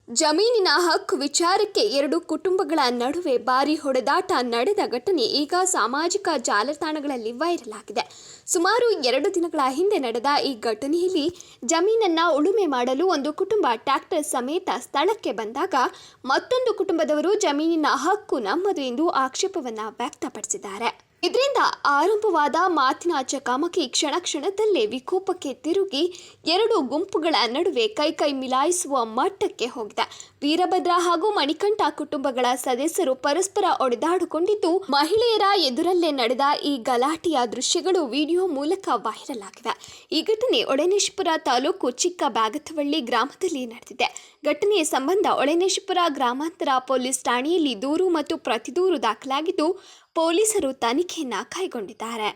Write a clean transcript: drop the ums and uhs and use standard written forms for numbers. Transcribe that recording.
ಜಮೀನಿನ ಹಕ್ಕು ವಿಚಾರಕ್ಕೆ ಎರಡು ಕುಟುಂಬಗಳ ನಡುವೆ ಭಾರಿ ಹೊಡೆದಾಟ ನಡೆದ ಘಟನೆ ಈಗ ಸಾಮಾಜಿಕ ಜಾಲತಾಣಗಳಲ್ಲಿ ವೈರಲ್ ಆಗಿದೆ. ಸುಮಾರು 2 ದಿನಗಳ ಹಿಂದೆ ನಡೆದ ಈ ಘಟನೆಯಲ್ಲಿ ಜಮೀನನ್ನ ಉಳುಮೆ ಮಾಡಲು ಒಂದು ಕುಟುಂಬ ಟ್ರ್ಯಾಕ್ಟರ್ ಸಮೇತ ಸ್ಥಳಕ್ಕೆ ಬಂದಾಗ ಮತ್ತೊಂದು ಕುಟುಂಬದವರು ಜಮೀನಿನ ಹಕ್ಕು ನಮ್ಮದು ಎಂದು ಆಕ್ಷೇಪವನ್ನ ವ್ಯಕ್ತಪಡಿಸಿದ್ದಾರೆ. ಇದರಿಂದ ಆರಂಭವಾದ ಮಾತಿನ ಚಕಮಕಿ ಕ್ಷಣದಲ್ಲೇ ವಿಕೋಪಕ್ಕೆ ತಿರುಗಿ ಎರಡು ಗುಂಪುಗಳ ನಡುವೆ ಕೈ ಮಿಲಾಯಿಸುವ ಮಟ್ಟಕ್ಕೆ ಹೋಗಿದೆ. ವೀರಭದ್ರ ಹಾಗೂ ಮಣಿಕಂಠ ಕುಟುಂಬಗಳ ಸದಸ್ಯರು ಪರಸ್ಪರ ಹೊಡೆದಾಡಿಕೊಂಡಿದ್ದು, ಮಹಿಳೆಯರ ಎದುರಲ್ಲೇ ನಡೆದ ಈ ಗಲಾಟೆಯ ದೃಶ್ಯಗಳು ವಿಡಿಯೋ ಮೂಲಕ ವೈರಲ್ ಆಗಿವೆ. ಈ ಘಟನೆ ಹೊಳೆನರಸೀಪುರ ತಾಲೂಕು ಚಿಕ್ಕ ಬ್ಯಾಗತವಳ್ಳಿ ಗ್ರಾಮದಲ್ಲಿ ನಡೆದಿದೆ. ಘಟನೆಯ ಸಂಬಂಧ ಹೊಳೆನರಸೀಪುರ ಗ್ರಾಮಾಂತರ ಪೊಲೀಸ್ ಠಾಣೆಯಲ್ಲಿ ದೂರು ಮತ್ತು ಪ್ರತಿದೂರು ದಾಖಲಾಗಿದ್ದು, ಪೊಲೀಸರು ತನಿಖೆಯನ್ನ ಕೈಗೊಂಡಿದ್ದಾರೆ.